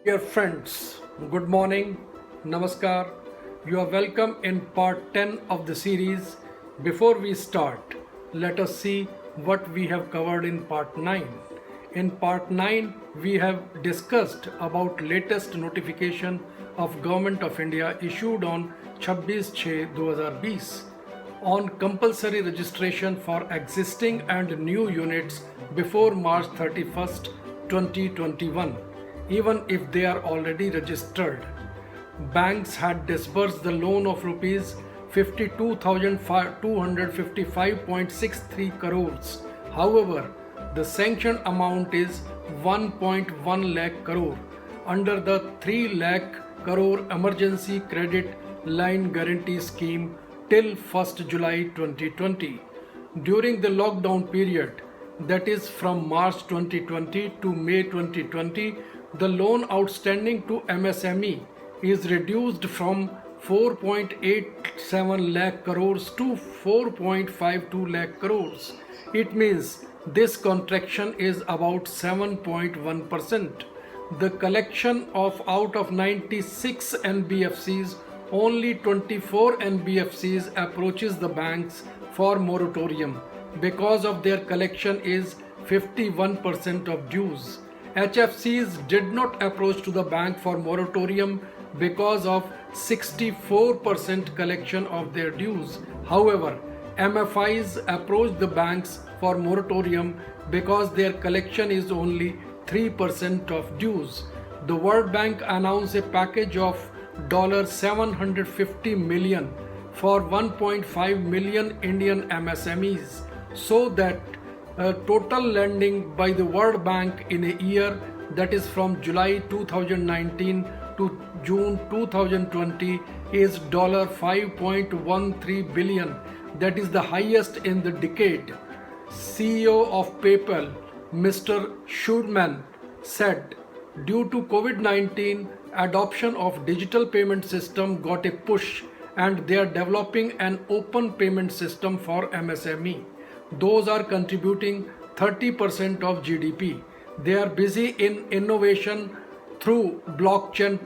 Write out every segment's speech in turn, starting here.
Dear friends, good morning, namaskar. You are welcome in part 10 of the series. Before we start, let us see what we have covered in part 9. In part 9, we have discussed about latest notification of Government of India issued on 26/6/2020 on compulsory registration for existing and new units before March 31st, 2021 even if they are already registered. Banks had disbursed the loan of rupees 52,255.63 crores. However, the sanctioned amount is 1.1 lakh crore under the 3 lakh crore emergency credit line guarantee scheme till 1st July 2020. During the lockdown period, that is from March 2020 to May 2020, the loan outstanding to MSME is reduced from 4.87 lakh crores to 4.52 lakh crores. It means this contraction is about 7.1%. The collection of out of 96 NBFCs, only 24 NBFCs approaches the banks for moratorium because of their collection is 51% of dues. HFCs did not approach to the bank for moratorium because of 64% collection of their dues. However, MFIs approached the banks for moratorium because their collection is only 3% of dues. The World Bank announced a package of $750 million for 1.5 million Indian MSMEs so that total lending by the World Bank in a year, that is from July 2019 to June 2020, is $5.13 billion. That is the highest in the decade. CEO of PayPal, Mr. Schurman, said, due to COVID-19, adoption of digital payment system got a push and they are developing an open payment system for MSME. Those are contributing 30% of GDP. They are busy in innovation through blockchain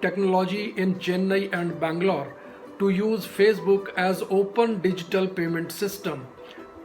technology in Chennai and Bangalore to use Facebook as open digital payment system.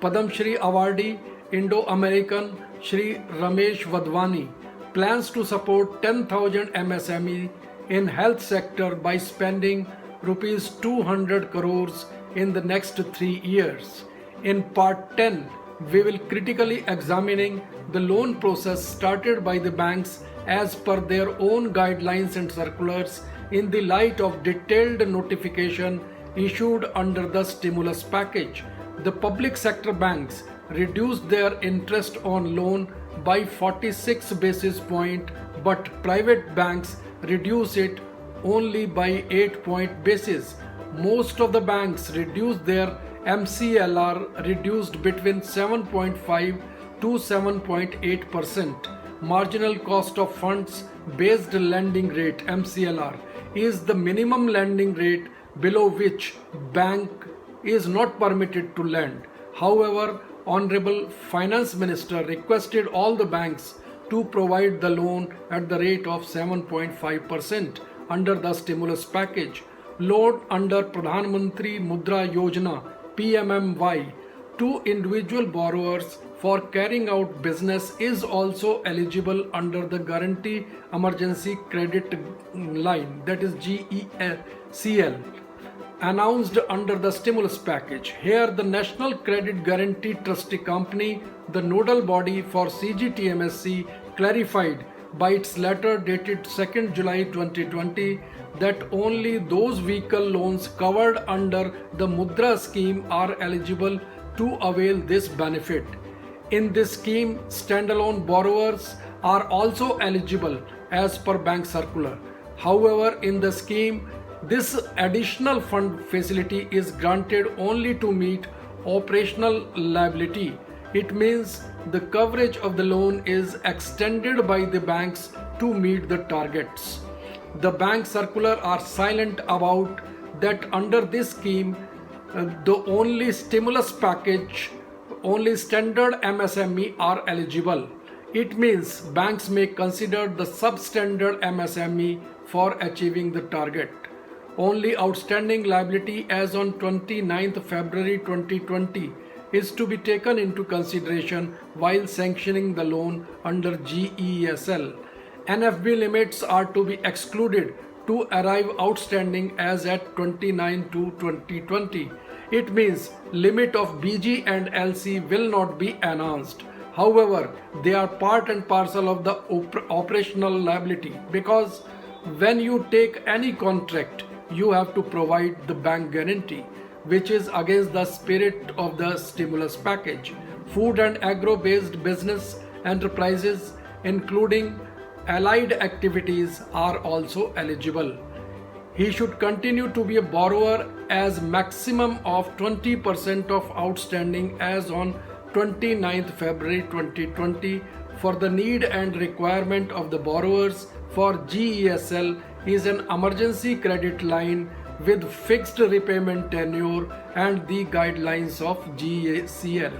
Padam Shri awardee Indo-American Shri Ramesh Vadvani plans to support 10,000 MSME in health sector by spending rupees 200 crores in the next 3 years. In part 10, we will critically examining the loan process started by the banks as per their own guidelines and circulars in the light of detailed notification issued under the stimulus package. The public sector banks reduced their interest on loan by 46 basis point, but private banks reduce it only by 8 point basis. Most of the banks reduced their MCLR reduced between 7.5 to 7.8%. Marginal cost of funds based lending rate MCLR is the minimum lending rate below which bank is not permitted to lend. However, Honorable Finance Minister requested all the banks to provide the loan at the rate of 7.5% under the stimulus package. Loan under Pradhan Mantri Mudra Yojana PMMY to individual borrowers for carrying out business is also eligible under the Guarantee Emergency Credit Line, that is GECL, announced under the stimulus package. Here, the National Credit Guarantee Trustee Company, the nodal body for CGTMSE, clarified by its letter dated 2nd July 2020 that only those vehicle loans covered under the Mudra scheme are eligible to avail this benefit. In this scheme, standalone borrowers are also eligible as per bank circular. However, in the scheme, this additional fund facility is granted only to meet operational liability. It means the coverage of the loan is extended by the banks to meet the targets. The bank circular are silent about that under this scheme, the only stimulus package, only standard MSME are eligible. It means banks may consider the substandard MSME for achieving the target. Only outstanding liability as on 29th February 2020 is to be taken into consideration while sanctioning the loan under GESL. NFB limits are to be excluded to arrive outstanding as at 29/2/2020. It means limit of BG and LC will not be enhanced. However, they are part and parcel of the operational liability, because when you take any contract, you have to provide the bank guarantee, which is against the spirit of the stimulus package. Food and agro-based business enterprises, including allied activities, are also eligible. He should continue to be a borrower as maximum of 20% of outstanding as on 29th February 2020 for the need and requirement of the borrowers. For GESL is an emergency credit line with fixed repayment tenure and the guidelines of GECL.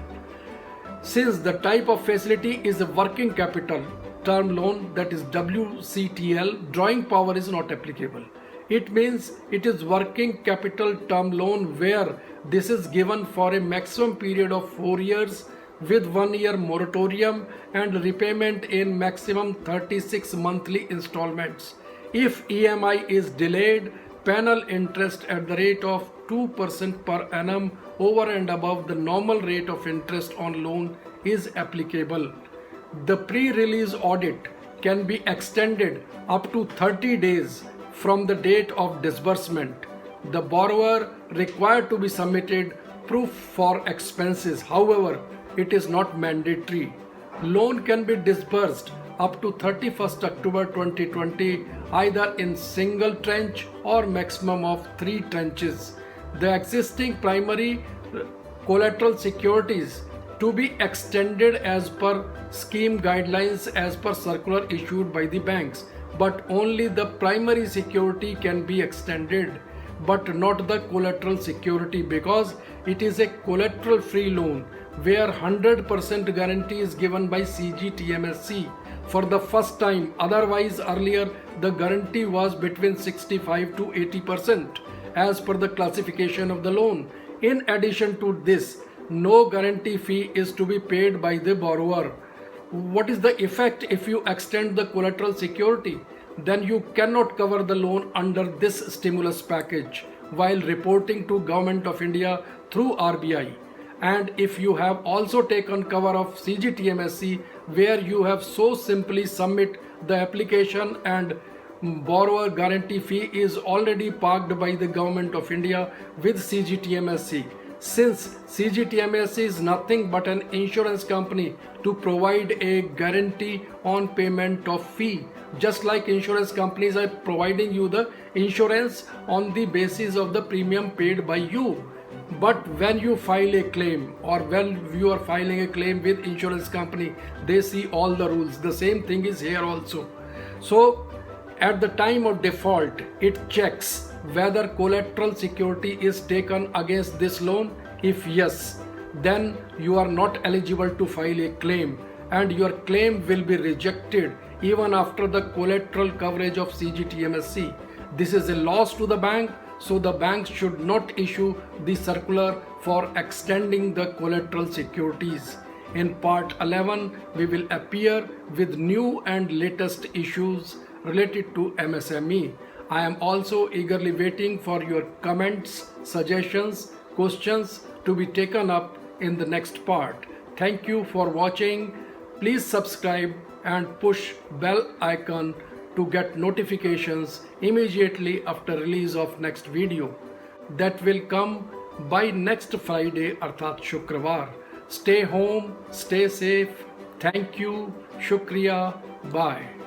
Since the type of facility is a working capital term loan, that is WCTL, drawing power is not applicable. It means it is working capital term loan where this is given for a maximum period of 4 years with 1 year moratorium and repayment in maximum 36 monthly installments. If EMI is delayed, penal interest at the rate of 2% per annum over and above the normal rate of interest on loan is applicable. The pre-release audit can be extended up to 30 days from the date of disbursement. The borrower required to be submitted proof for expenses. However, it is not mandatory. Loan can be disbursed up to 31st October 2020 either in single tranche or maximum of 3 tranches. The existing primary collateral securities to be extended as per scheme guidelines as per circular issued by the banks, but only the primary security can be extended but not the collateral security, because it is a collateral free loan where 100% guarantee is given by CGTMSE for the first time. Otherwise, earlier the guarantee was between 65 to 80% as per the classification of the loan. In addition to this, no guarantee fee is to be paid by the borrower. What is the effect if you extend the collateral security? Then you cannot cover the loan under this stimulus package while reporting to Government of India through RBI. And if you have also taken cover of CGTMSE, where you have so simply submit the application and borrower guarantee fee is already parked by the Government of India with CGTMSE. Since CGTMSE is nothing but an insurance company to provide a guarantee on payment of fee, just like insurance companies are providing you the insurance on the basis of the premium paid by you. But when you file a claim or when you are filing a claim with insurance company, they see all the rules. The same thing is here also. So at the time of default, it checks whether collateral security is taken against this loan. If yes, then you are not eligible to file a claim and your claim will be rejected even after the collateral coverage of CGTMSE. This is a loss to the bank, so the bank should not issue the circular for extending the collateral securities. In part 11, we will appear with new and latest issues related to MSME. I am also eagerly waiting for your comments, suggestions, questions to be taken up in the next part. Thank you for watching. Please subscribe and push bell icon to get notifications immediately after release of next video. That will come by next Friday, अर्थात शुक्रवार. Stay home, stay safe. Thank you. Shukriya. Bye.